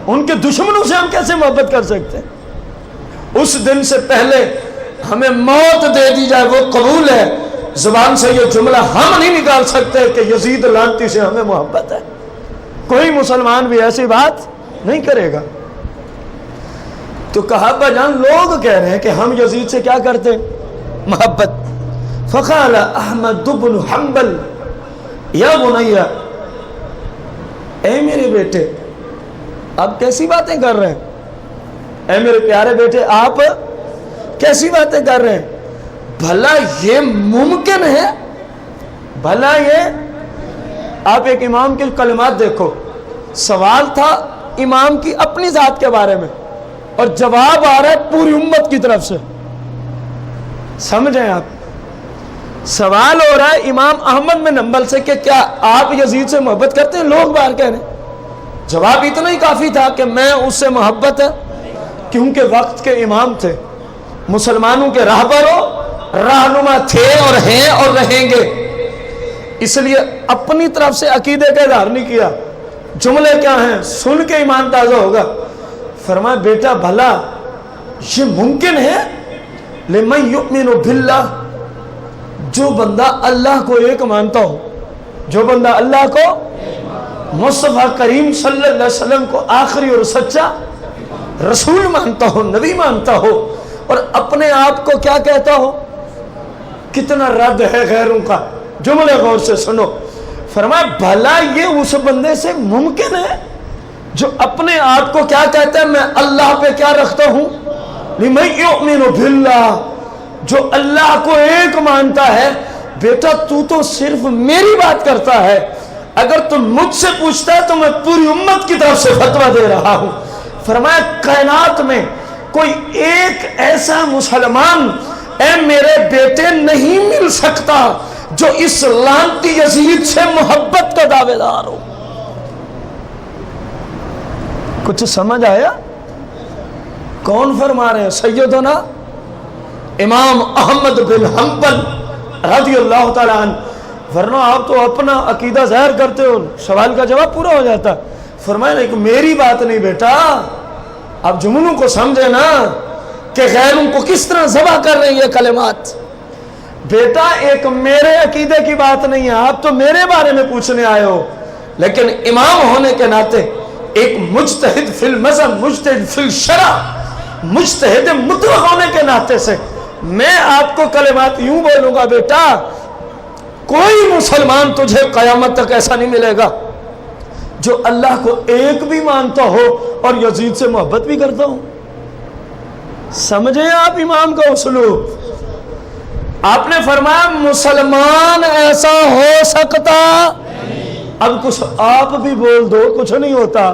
Speaker 1: ان کے دشمنوں سے ہم کیسے محبت کر سکتے ہیں؟ اس دن سے پہلے ہمیں موت دے دی جائے وہ قبول ہے. زبان سے یہ جملہ ہم نہیں نکال سکتے کہ یزید لعنتی سے ہمیں محبت ہے. کوئی مسلمان بھی ایسی بات نہیں کرے گا. تو کہا ابا جان لوگ کہہ رہے ہیں کہ ہم یزید سے کیا کرتے ہیں؟ محبت. فقال احمد بن حنبل یا بنیا، اے میرے بیٹے آپ کیسی باتیں کر رہے ہیں؟ اے میرے پیارے بیٹے آپ کیسی باتیں کر رہے ہیں؟ بھلا یہ ممکن ہے؟ بھلا یہ، آپ ایک امام کے کلمات دیکھو. سوال تھا امام کی اپنی ذات کے بارے میں اور جواب آ رہا ہے پوری امت کی طرف سے. سمجھیں آپ، سوال ہو رہا ہے امام احمد بن حنبل سے کہ کیا آپ یزید سے محبت کرتے ہیں؟ لوگ باہر کہہ رہے ہیں. جواب اتنا ہی کافی تھا کہ میں اس سے محبت ہے، کیونکہ وقت کے امام تھے، مسلمانوں کے راہبر رہنما تھے اور ہیں اور رہیں گے. اس لیے اپنی طرف سے عقیدے کا اظہار نہیں کیا. جملے کیا ہیں سن کے ایمان تازہ ہوگا. فرمایا بیٹا بھلا یہ ممکن ہے؟ لمن یؤمن باللہ، جو بندہ اللہ کو ایک مانتا ہو، جو بندہ اللہ کو، مصطفیٰ کریم صلی اللہ علیہ وسلم کو آخری اور سچا رسول مانتا ہو، نبی مانتا ہو، اور اپنے آپ کو کیا کہتا ہو؟ کتنا رد ہے غیروں کا. جملے غور سے سنو. فرمایا بھلا یہ اس بندے سے ممکن ہے جو اپنے آپ کو کیا کہتا ہے؟ میں اللہ پہ کیا رکھتا ہوں؟ لمن یؤمن باللہ، جو اللہ کو ایک مانتا ہے. بیٹا تو صرف میری بات کرتا ہے، اگر تم مجھ سے پوچھتا ہے تو میں پوری امت کی طرف سے فتویٰ دے رہا ہوں. فرمایا کائنات میں کوئی ایک ایسا مسلمان اے میرے بیٹے نہیں مل سکتا جو اس لعنتی یزید سے محبت کا دعوے دار ہو. کچھ سمجھ آیا؟ کون فرما رہے ہیں؟ سیدنا امام احمد بن حنبل رضی اللہ تعالیٰ عنہ. ورنہ آپ تو اپنا عقیدہ ظاہر کرتے ہو، سوال کا جواب پورا ہو جاتا. فرمایا نہیں کہ میری بات نہیں بیٹا، آپ جملوں کو سمجھے نا کہ غیروں کو کس طرح ذبح کر رہے ہیں یہ کلمات. بیٹا ایک میرے عقیدے کی بات نہیں ہے، آپ تو میرے بارے میں پوچھنے آئے ہو، لیکن امام ہونے کے ناطے ایک مجتہد فی المذہب، مجتہد فی الشرع، مجتہد مطلق ہونے کے ناطے سے میں آپ کو کلمات یوں بولوں گا. بیٹا کوئی مسلمان تجھے قیامت تک ایسا نہیں ملے گا جو اللہ کو ایک بھی مانتا ہو اور یزید سے محبت بھی کرتا ہو. سمجھیں آپ امام کا اسلوب. آپ نے فرمایا مسلمان ایسا ہو سکتا، اب کچھ آپ بھی بول دو کچھ نہیں ہوتا.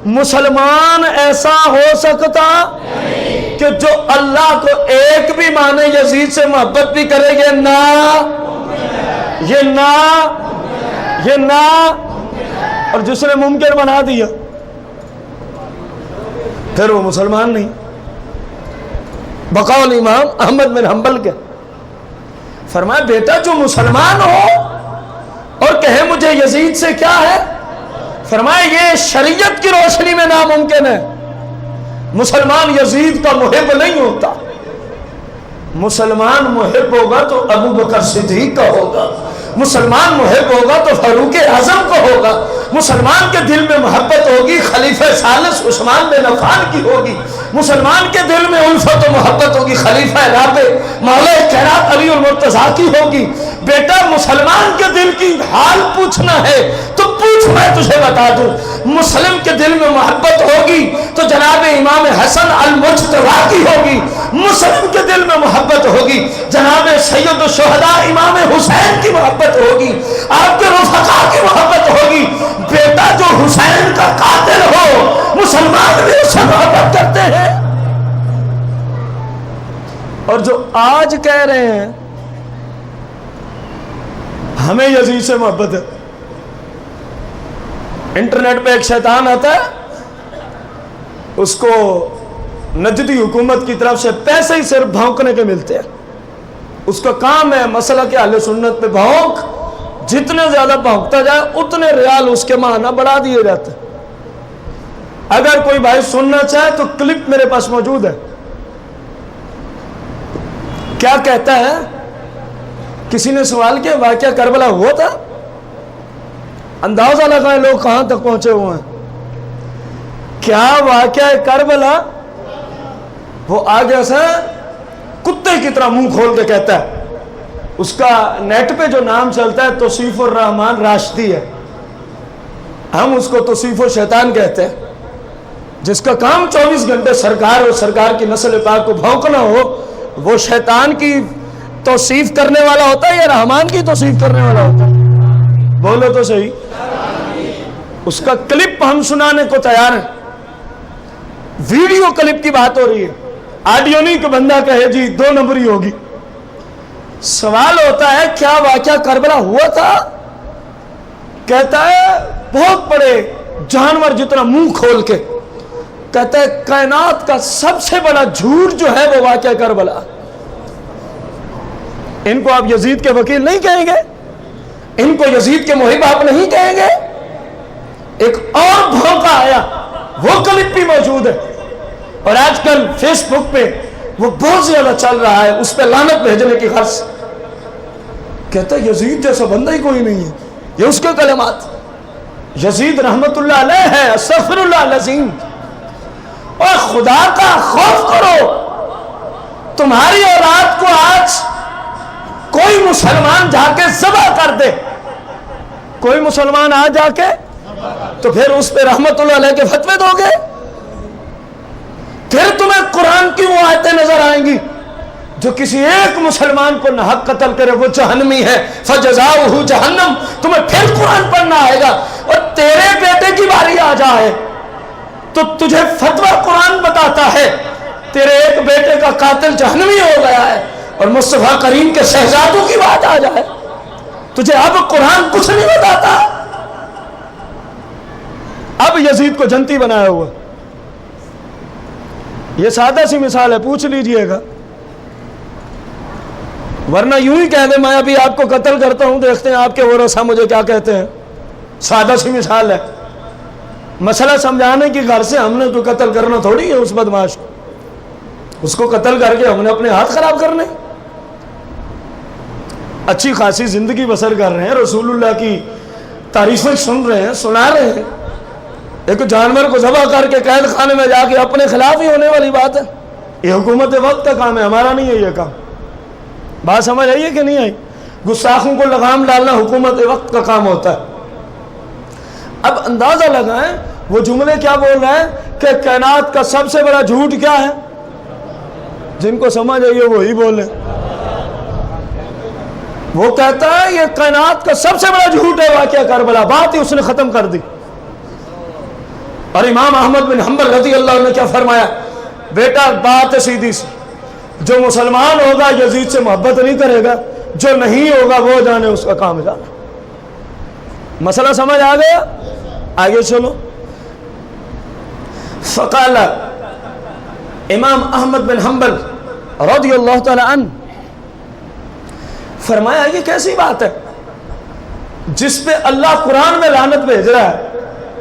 Speaker 1: مسلمان ایسا ہو سکتا کہ جو اللہ کو ایک بھی مانے یزید سے محبت بھی کرے گے؟ نہ، یہ نہ، یہ نہ. اور جس نے ممکن بنا دیا پھر وہ مسلمان نہیں. بقول امام احمد بن حنبل کے. فرمایا بیٹا جو مسلمان ہو اور کہے مجھے یزید سے کیا ہے، فرمایا یہ شریعت کی روشنی میں ناممکن ہے. مسلمان یزید کا محب نہیں ہوتا. مسلمان محب ہوگا تو ابو بکر صدیق کا ہوگا، مسلمان محب ہوگا تو فاروق اعظم کو ہوگا، مسلمان کے دل میں محبت ہوگی خلیفہ ثالث عثمان بن عفان کی ہوگی، مسلمان کے دل میں الفت و محبت ہوگی خلیفہ رابع مولا کائنات علی المرتضیٰ کی ہوگی. بیٹا مسلمان کے دل کی حال پوچھنا ہے تو پوچھ، میں تجھے بتا دوں. مسلم کے دل میں محبت ہوگی تو جناب امام حسن المجتبی کی ہوگی، مسلم کے دل میں محبت ہوگی جناب سید الشہداء امام حسین کی محبت ہوگی، آپ کے رفقا کی محبت ہوگی. بیٹا جو حسین کا قاتل ہو مسلمان بھی اس سے محبت کرتے ہیں. اور جو آج کہہ رہے ہیں ہمیں یزید سے محبت ہے، انٹرنیٹ پہ ایک شیطان آتا ہے, اس کو نجدی حکومت کی طرف سے پیسے ہی صرف بھونکنے کے ملتے ہیں. اس کا کام ہے مسئلہ کہ اہل سنت پہ بھونک, جتنے زیادہ بھونکتا جائے اتنے ریال اس کے ماہانہ بڑھا دیے جاتے ہیں. اگر کوئی بھائی سننا چاہے تو کلپ میرے پاس موجود ہے. کیا کہتا ہے, کسی نے سوال کیا واقعہ کربلا ہوا تھا؟ اندازہ لگائیں لوگ کہاں تک پہنچے ہوئے ہیں. کیا واقعہ کربلا؟ وہ آگے سے کتے کی طرح منہ کھول کے کہتا ہے. اس کا نیٹ پہ جو نام چلتا ہے توصیف الرحمن راشدی ہے, ہم اس کو توصیف الشیطان کہتے ہیں. جس کا کام 24 گھنٹے سرکار اور سرکار کی نسل پاک کو بھونکنا ہو, وہ شیطان کی توصیف کرنے والا ہوتا ہے یا رحمان کی توصیف کرنے والا ہوتا ہے؟ بولو تو صحیح. اس کا کلپ ہم سنانے کو تیار ہیں. ویڈیو کلپ کی بات ہو رہی ہے, آڈیو نہیں کہ بندہ کہے جی 2 نمبری ہوگی. سوال ہوتا ہے کیا واقعہ کربلا ہوا تھا؟ کہتا ہے بہت بڑے جانور جتنا منہ کھول کے کہتا ہے کائنات کا سب سے بڑا جھوٹ جو ہے وہ واقعہ کربلا. ان کو آپ یزید کے وکیل نہیں کہیں گے, ان کو یزید کے محب آپ نہیں کہیں گے. ایک اور بھونکا آیا, وہ کلپ بھی موجود ہے, اور آج کل فیس بک پہ وہ بہت زیادہ چل رہا ہے, اس پہ لعنت بھیجنے کی غرض. کہتا ہے یزید جیسا بندہ ہی کوئی نہیں ہے. یہ اس کے کلمات. یزید رحمت اللہ علیہ ہے, استغفر اللہ العظیم. اور خدا کا خوف کرو, تمہاری اولاد کو آج کوئی مسلمان جا کے ذبح کر دے, کوئی مسلمان آ جا کے, تو پھر اس پہ رحمت اللہ علیہ کے فتوے دو گے؟ پھر تمہیں قرآن کی وہ آیتیں نظر آئیں گی جو کسی ایک مسلمان کو ناحق قتل کرے وہ جہنمی ہے, فجزاؤہ جہنم. تمہیں پھر قرآن پڑھنا آئے گا, اور تیرے بیٹے کی باری آ جائے تو تجھے فتویٰ قرآن بتاتا ہے تیرے ایک بیٹے کا قاتل جہنمی ہو گیا ہے, اور مصطفیٰ کریم کے شہزادوں کی بات آ جائے تجھے اب قرآن کچھ نہیں بتاتا. اب یزید کو جنتی بنایا ہوا. یہ سادہ سی مثال ہے, پوچھ لیجئے گا, ورنہ یوں ہی کہہ دے میں ابھی آپ کو قتل کرتا ہوں, دیکھتے ہیں آپ کے ورثہ مجھے کیا کہتے ہیں. سادہ سی مثال ہے, مسئلہ سمجھانے کی غرض سے ہم نے تو قتل کرنا تھوڑی ہے اس بدماش کو. اس کو قتل کر کے ہم نے اپنے ہاتھ خراب کرنے. اچھی خاصی زندگی بسر کر رہے ہیں, رسول اللہ کی تعریفیں سن رہے ہیں, سنا رہے ہیں. ایک جانور کو ذبح کر کے قید خانے میں جا کے اپنے خلاف ہی ہونے والی بات ہے. یہ حکومت وقت کا کام ہے, ہمارا نہیں ہے یہ کام. بات سمجھ آئی ہے کہ نہیں آئی؟ گستاخوں کو لگام ڈالنا حکومت وقت کا کام ہوتا ہے. اب اندازہ لگائیں وہ جملے کیا بول رہے ہیں کہ کائنات کا سب سے بڑا جھوٹ کیا ہے. جن کو سمجھ آئیے وہی بولیں. وہ کہتا ہے یہ کائنات کا سب سے بڑا جھوٹ ہے واقعہ کربلا. بات ہی اس نے ختم کر دی. اور امام احمد بن حنبل رضی اللہ عنہ نے کیا فرمایا؟ بیٹا بات ہے سیدھی سی, جو مسلمان ہوگا یزید سے محبت نہیں کرے گا, جو نہیں ہوگا وہ جانے اس کا کام جانا. مسئلہ سمجھ آ گیا؟ آگے چلو. فقال امام احمد بن حنبل رضی اللہ تعالی عنہ فرمایا یہ کیسی بات ہے جس پہ اللہ قرآن میں لعنت بھیج رہا ہے,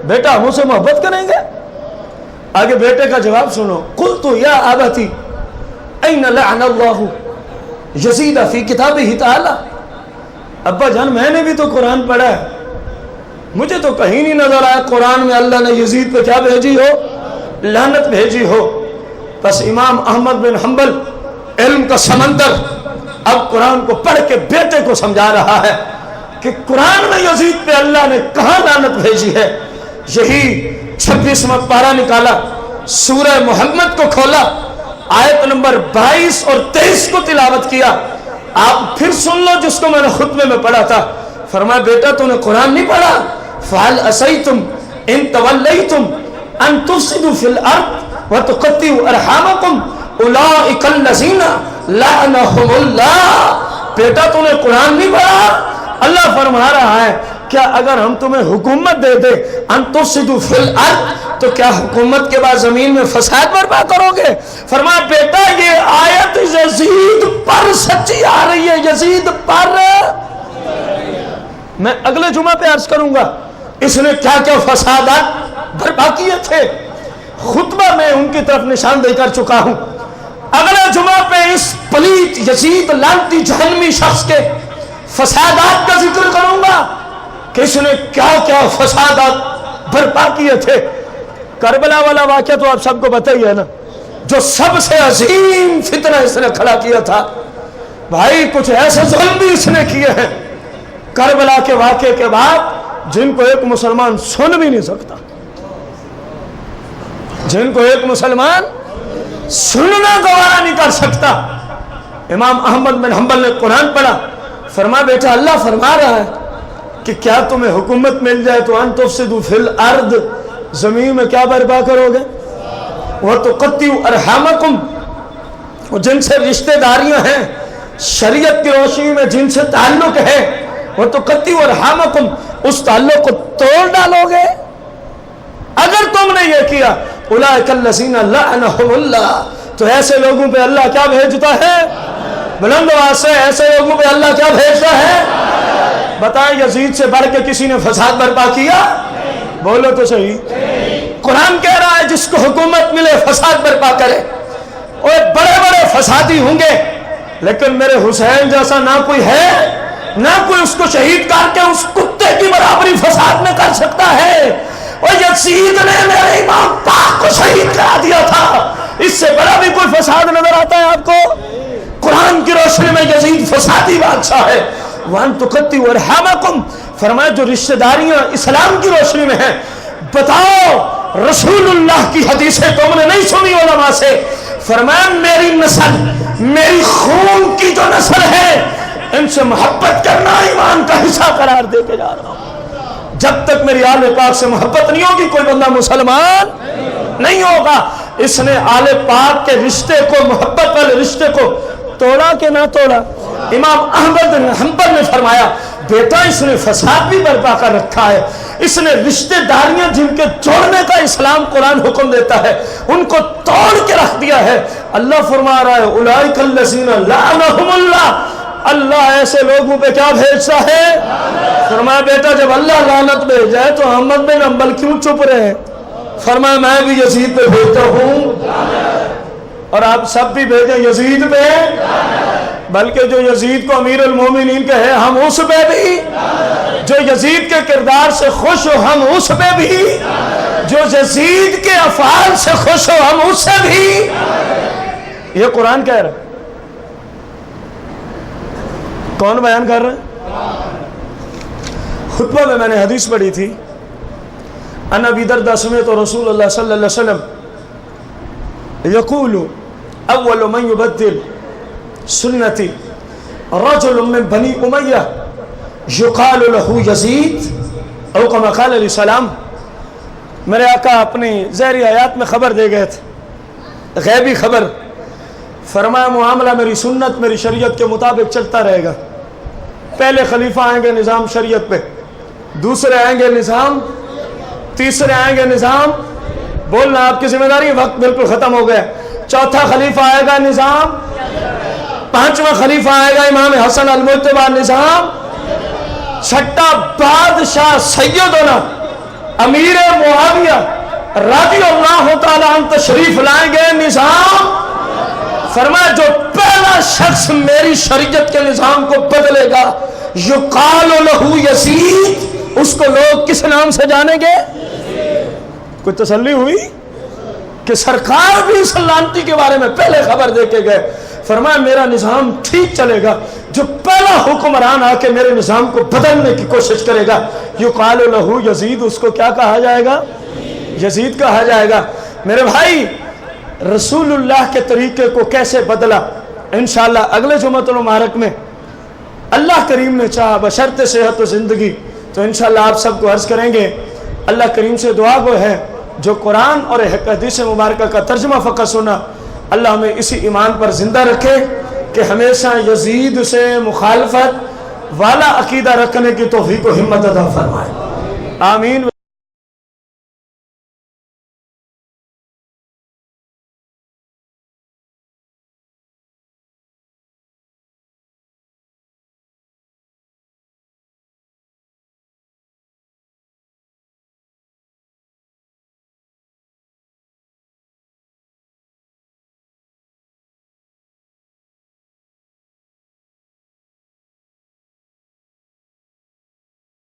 Speaker 1: بیٹا ہم اسے محبت کریں گے؟ آگے بیٹے کا جواب سنو. قلت یا ابتی این لعن اللہ یزید فی کتابہ تعالی. ابا جان میں نے بھی تو قرآن پڑھا ہے, مجھے تو کہیں نہیں نظر آیا قرآن میں اللہ نے یزید پہ کیا بھیجی ہو, لعنت بھیجی ہو. بس امام احمد بن حنبل علم کا سمندر اب قرآن کو پڑھ کے بیٹے کو سمجھا رہا ہے کہ قرآن میں یزید پہ اللہ نے کہاں لعنت بھیجی ہے. یہی 26واں پارہ نکالا, سورہ محمد کو کھولا, آیت نمبر 22 اور 23 کو تلاوت کیا. آپ پھر سن لو جس کو میں نے خطبے میں پڑھا تھا. فرمایا بیٹا تو نے قرآن نہیں پڑھا؟ فَهَلْ أَسَيْتُمْ إِن تَوَلَّيْتُمْ أَن تُفْسِدُوا فِي الْأَرْضِ وَتُقَطِّعُوا أَرْحَامَكُمْ أُولَٰئِكَ الَّذِينَ لَعَنَهُمُ اللَّهُ. بیٹا تو نے قرآن نہیں پڑھا؟ اللہ فرما رہا ہے کیا اگر ہم تمہیں حکومت دے دیں ان تفسدوا فی الارض تو کیا حکومت کے بعد زمین میں فساد برپا کرو گے؟ فرمایا بیٹا یہ آیت یزید پر سچی آ رہی ہے، یزید پر میں اگلے جمعہ پہ عرض کروں گا اس نے کیا کیا فسادات برپا کیے تھے، خطبہ میں ان کی طرف نشاندہی کر چکا ہوں۔ اگلے جمعہ پہ اس پلیت یزید لعنتی جہنمی شخص کے فسادات کا ذکر کروں گا کہ اس نے کیا کیا فسادات برپا کیے تھے۔ کربلا والا واقعہ تو آپ سب کو پتہ ہی ہے نا، جو سب سے عظیم فتنہ اس نے کھڑا کیا تھا۔ بھائی کچھ ایسے ظلم بھی اس نے کیے ہیں کربلا کے واقعے کے بعد جن کو ایک مسلمان سن بھی نہیں سکتا، جن کو ایک مسلمان سننا گوارا نہیں کر سکتا۔ امام احمد بن حنبل نے قرآن پڑھا، فرمایا بیٹا اللہ فرما رہا ہے کہ کیا تمہیں حکومت مل جائے تو ان تفسدوا فی الارض، زمین میں کیا برپا کرو گے؟ وتقطعوا ارحامکم، جن سے رشتہ داریاں ہیں شریعت کی روشنی میں جن سے تعلق ہے، وتقطعوا ارحامکم، اس تعلق کو توڑ ڈالو گے اگر تم نے یہ کیا۔ اولئک الذین لعنہم اللہ، تو ایسے لوگوں پہ اللہ کیا بھیجتا ہے؟ بلند آواز سے ایسے لوگوں پہ اللہ کیا بھیجتا ہے؟ بتائیں یزید سے بڑھ کے کسی نے فساد برپا کیا؟ بولو تو صحیح۔ قرآن کہہ رہا ہے جس کو حکومت ملے فساد برپا کرے، اور بڑے بڑے فسادی ہوں گے لیکن میرے حسین جیسا نہ کوئی ہے، نہ کوئی اس کو شہید کر کے اس کتے کی برابری فساد میں کر سکتا ہے۔ اور یزید نے میرے امام پاک کو شہید کرا دیا تھا، اس سے بڑا بھی کوئی فساد نظر آتا ہے آپ کو؟ قرآن کی روشنی میں یزید فسادی بادشاہ ہے۔ وَأَن تُقَطِّعُوا أَرْحَامَكُمْ، فرمایا جو رشتہ داریاں اسلام کی روشنی میں ہیں، بتاؤ رسول اللہ کی حدیثیں تم نے نہیں سنی علماء سے؟ فرمایا میری نسل، میری خون کی جو نسل ہے ان سے محبت کرنا ایمان کا حصہ قرار دے کے جا رہا ہوں۔ جب تک میری آل پاک سے محبت نہیں ہوگی کوئی بندہ مسلمان نہیں ہوگا۔ اس نے آل پاک کے رشتے کو، محبت والے رشتے کو توڑا کہ نہ توڑا؟ امام احمد بن حنبل نے فرمایا بیٹا اس نے فساد بھی برپا کر رکھا ہے، اس نے رشتے داریاں جن کے جوڑنے کا اسلام قرآن حکم دیتا ہے ان کو توڑ کے رکھ دیا ہے۔ اللہ فرما رہا ہے اولئک الذین لعنہم اللہ، اللہ ایسے لوگوں پہ کیا بھیجتا ہے؟ فرمایا بیٹا جب اللہ لعنت بھیجائے تو احمد بن حنبل کیوں چپ رہے؟ فرمایا میں بھی یزید پہ بھیجتا ہوں اور آپ سب بھی بھیجیں یزید پہ، بلکہ جو یزید کو امیر المومنین کہے ہم اس پہ بھی، جو یزید کے کردار سے خوش ہو ہم اس پہ بھی، جو یزید کے افعال سے خوش ہو ہم اس سے بھی۔ یہ قرآن کہہ رہا ہے، کون بیان کر رہا ہے؟ خطبہ میں نے حدیث پڑھی تھی، ان ابی درداء سمعت رسول اللہ صلی اللہ علیہ وسلم یقول اول من یبدل سنتی رجل من بنی امیہ یقال له یزید او کما قال علیہ السلام۔ میرے آقا اپنی ظاہری آیات میں خبر دے گئے تھے، غیبی خبر۔ فرمایا معاملہ میری سنت، میری شریعت کے مطابق چلتا رہے گا۔ پہلے خلیفہ آئیں گے نظام شریعت پہ، دوسرے آئیں گے نظام، تیسرے آئیں گے نظام، بولنا آپ کی ذمہ داری، وقت بالکل ختم ہو گیا۔ چوتھا خلیفہ آئے گا نظام، پانچواں خلیفہ آئے گا امام حسن المجتبی نظام، چھٹا بادشاہ سیدنا امیر معاویہ رضی اللہ تعالیٰ عنہ تشریف لائیں گے نظام۔ فرمایا جو پہلا شخص میری شریعت کے نظام کو بدلے گا یقال له یزید، اس کو لوگ کس نام سے جانیں گے؟ کوئی تسلی ہوئی کہ سرکار بھی اس لعنتی کے بارے میں پہلے خبر دے کے گئے۔ فرمایا میرا نظام ٹھیک چلے گا، جو پہلا حکمران آ کے میرے نظام کو بدلنے کی کوشش کرے گا یقال له یزید، اس کو کیا کہا جائے گا؟ یزید کہا جائے گا۔ میرے بھائی رسول اللہ کے طریقے کو کیسے بدلا، انشاءاللہ اگلے جمعۃ المبارک میں اللہ کریم نے چاہا بشرط صحت و زندگی تو انشاءاللہ آپ سب کو عرض کریں گے۔ اللہ کریم سے دعا گو ہے جو قرآن اور حدیث مبارکہ کا ترجمہ فقط سنا، اللہ ہمیں اسی ایمان پر زندہ رکھے کہ ہمیشہ یزید سے مخالفت، والا عقیدہ رکھنے کی توفیق و ہمت عطا فرمائے. آمین.